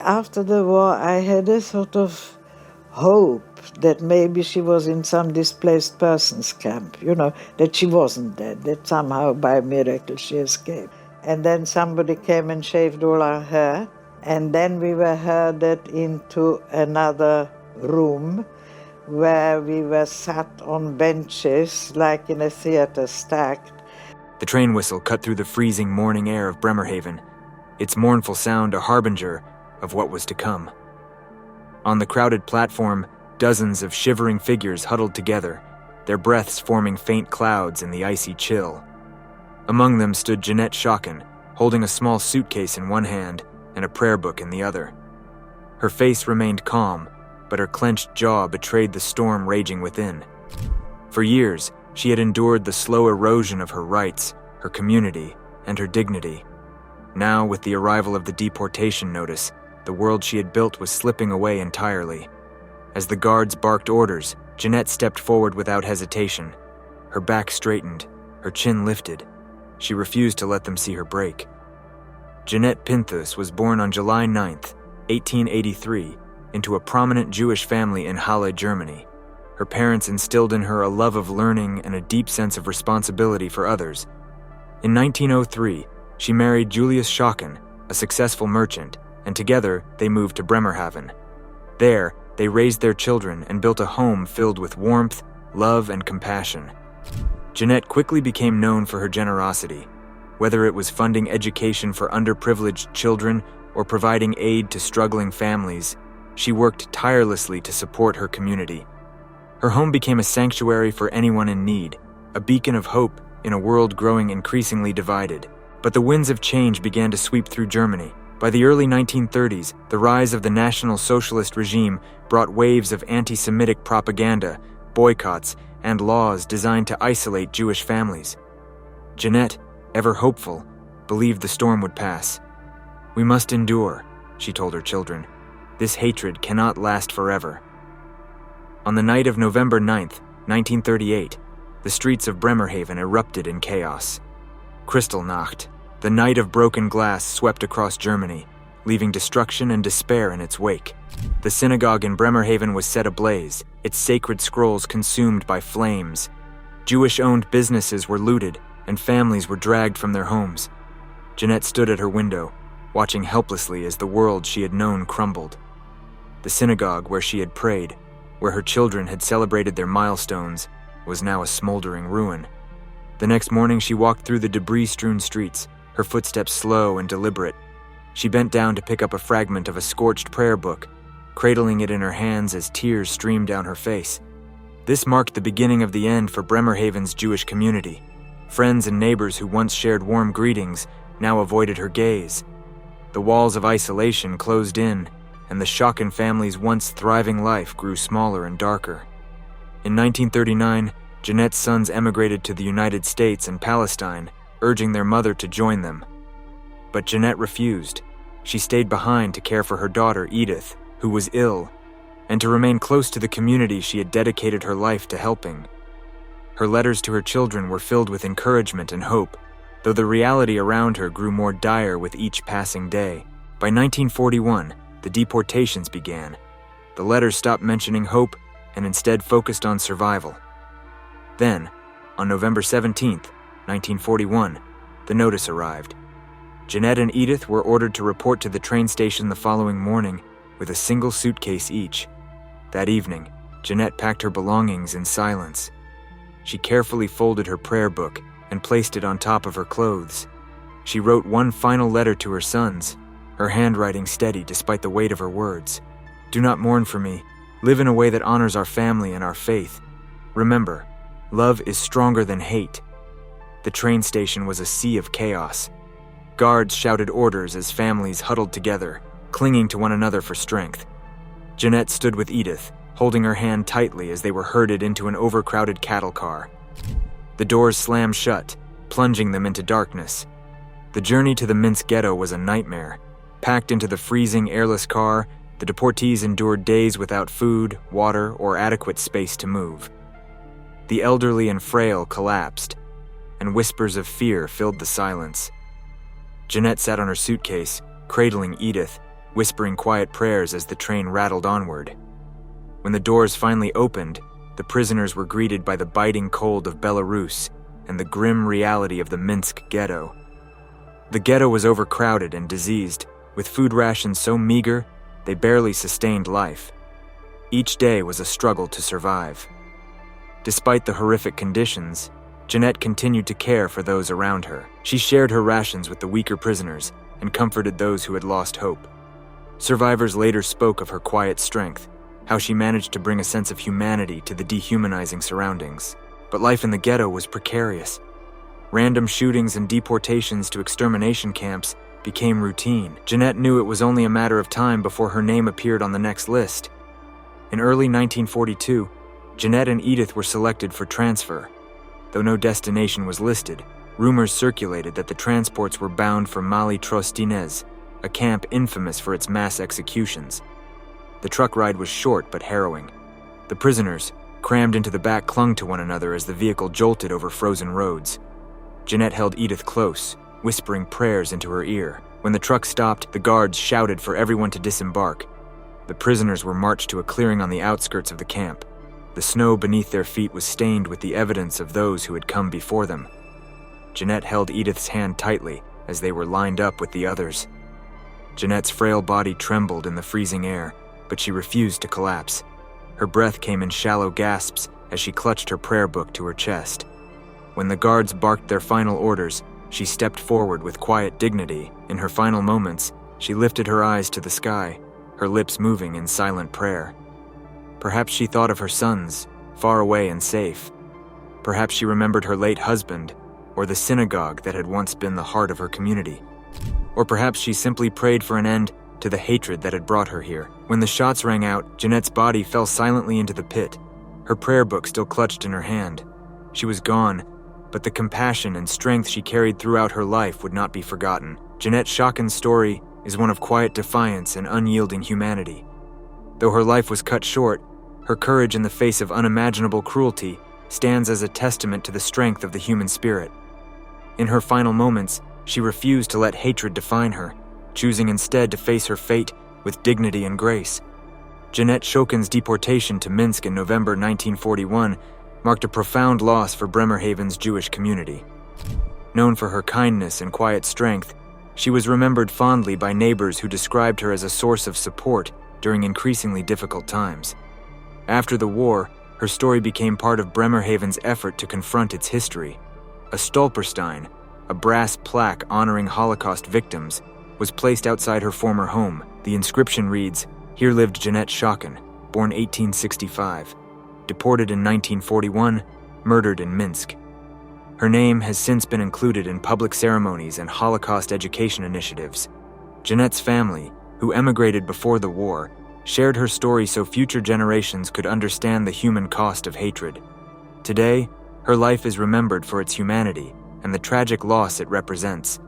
after the war, I had a sort of hope that maybe she was in some displaced persons camp, that she wasn't dead, that somehow by miracle she escaped. And then somebody came and shaved all our hair, and then we were herded into another room where we were sat on benches like in a theater, stacked. The train whistle cut through the freezing morning air of Bremerhaven, its mournful sound a harbinger of what was to come. On the crowded platform, dozens of shivering figures huddled together, their breaths forming faint clouds in the icy chill. Among them stood Jeanette Schocken, holding a small suitcase in one hand and a prayer book in the other. Her face remained calm, but her clenched jaw betrayed the storm raging within. For years, she had endured the slow erosion of her rights, her community, and her dignity. Now, with the arrival of the deportation notice, the world she had built was slipping away entirely. As the guards barked orders, Jeanette stepped forward without hesitation. Her back straightened, her chin lifted. She refused to let them see her break. Jeanette Pinthus was born on July 9, 1883, into a prominent Jewish family in Halle, Germany. Her parents instilled in her a love of learning and a deep sense of responsibility for others. In 1903, she married Julius Schocken, a successful merchant, and together they moved to Bremerhaven. There, they raised their children and built a home filled with warmth, love, and compassion. Jeanette quickly became known for her generosity, whether it was funding education for underprivileged children or providing aid to struggling families. She worked tirelessly to support her community. Her home became a sanctuary for anyone in need, a beacon of hope in a world growing increasingly divided. But the winds of change began to sweep through Germany. By the early 1930s, the rise of the National Socialist regime brought waves of anti-Semitic propaganda, boycotts, and laws designed to isolate Jewish families. Jeanette, ever hopeful, believed the storm would pass. "We must endure," she told her children. "This hatred cannot last forever." On the night of November 9, 1938, the streets of Bremerhaven erupted in chaos. Kristallnacht, the night of broken glass, swept across Germany, leaving destruction and despair in its wake. The synagogue in Bremerhaven was set ablaze, its sacred scrolls consumed by flames. Jewish-owned businesses were looted, and families were dragged from their homes. Jeanette stood at her window, watching helplessly as the world she had known crumbled. The synagogue where she had prayed, where her children had celebrated their milestones, was now a smoldering ruin. The next morning she walked through the debris-strewn streets, her footsteps slow and deliberate. She bent down to pick up a fragment of a scorched prayer book, cradling it in her hands as tears streamed down her face. This marked the beginning of the end for Bremerhaven's Jewish community. Friends and neighbors who once shared warm greetings now avoided her gaze. The walls of isolation closed in, and the Schocken family's once thriving life grew smaller and darker. In 1939, Jeanette's sons emigrated to the United States and Palestine, urging their mother to join them. But Jeanette refused. She stayed behind to care for her daughter, Edith, who was ill, and to remain close to the community she had dedicated her life to helping. Her letters to her children were filled with encouragement and hope, though the reality around her grew more dire with each passing day. By 1941, the deportations began. The letters stopped mentioning hope and instead focused on survival. Then, on November 17, 1941, the notice arrived. Jeanette and Edith were ordered to report to the train station the following morning with a single suitcase each. That evening, Jeanette packed her belongings in silence. She carefully folded her prayer book and placed it on top of her clothes. She wrote one final letter to her sons, her handwriting steady despite the weight of her words. "Do not mourn for me. Live in a way that honors our family and our faith. Remember, love is stronger than hate." The train station was a sea of chaos. Guards shouted orders as families huddled together, clinging to one another for strength. Jeanette stood with Edith, holding her hand tightly as they were herded into an overcrowded cattle car. The doors slammed shut, plunging them into darkness. The journey to the Minsk ghetto was a nightmare. Packed into the freezing, airless car, the deportees endured days without food, water, or adequate space to move. The elderly and frail collapsed, and whispers of fear filled the silence. Jeanette sat on her suitcase, cradling Edith, whispering quiet prayers as the train rattled onward. When the doors finally opened, the prisoners were greeted by the biting cold of Belarus and the grim reality of the Minsk ghetto. The ghetto was overcrowded and diseased, with food rations so meager they barely sustained life. Each day was a struggle to survive. Despite the horrific conditions, Jeanette continued to care for those around her. She shared her rations with the weaker prisoners and comforted those who had lost hope. Survivors later spoke of her quiet strength, how she managed to bring a sense of humanity to the dehumanizing surroundings. But life in the ghetto was precarious. Random shootings and deportations to extermination camps became routine. Jeanette knew it was only a matter of time before her name appeared on the next list. In early 1942, Jeanette and Edith were selected for transfer. Though no destination was listed, rumors circulated that the transports were bound for Mali Trostinez, a camp infamous for its mass executions. The truck ride was short but harrowing. The prisoners, crammed into the back, clung to one another as the vehicle jolted over frozen roads. Jeanette held Edith close, whispering prayers into her ear. When the truck stopped, the guards shouted for everyone to disembark. The prisoners were marched to a clearing on the outskirts of the camp. The snow beneath their feet was stained with the evidence of those who had come before them. Jeanette held Edith's hand tightly as they were lined up with the others. Jeanette's frail body trembled in the freezing air, but she refused to collapse. Her breath came in shallow gasps as she clutched her prayer book to her chest. When the guards barked their final orders, she stepped forward with quiet dignity. In her final moments, she lifted her eyes to the sky, her lips moving in silent prayer. Perhaps she thought of her sons, far away and safe. Perhaps she remembered her late husband, or the synagogue that had once been the heart of her community. Or perhaps she simply prayed for an end to the hatred that had brought her here. When the shots rang out, Jeanette's body fell silently into the pit, her prayer book still clutched in her hand. She was gone, but the compassion and strength she carried throughout her life would not be forgotten. Jeanette Schocken's story is one of quiet defiance and unyielding humanity. Though her life was cut short, her courage in the face of unimaginable cruelty stands as a testament to the strength of the human spirit. In her final moments, she refused to let hatred define her, choosing instead to face her fate with dignity and grace. Jeanette Schocken's deportation to Minsk in November 1941 marked a profound loss for Bremerhaven's Jewish community. Known for her kindness and quiet strength, she was remembered fondly by neighbors who described her as a source of support during increasingly difficult times. After the war, her story became part of Bremerhaven's effort to confront its history. A Stolperstein, a brass plaque honoring Holocaust victims, was placed outside her former home. The inscription reads, "Here lived Jeanette Schocken, born 1865, deported in 1941, murdered in Minsk." Her name has since been included in public ceremonies and Holocaust education initiatives. Jeanette's family, who emigrated before the war, shared her story so future generations could understand the human cost of hatred. Today, her life is remembered for its humanity and the tragic loss it represents.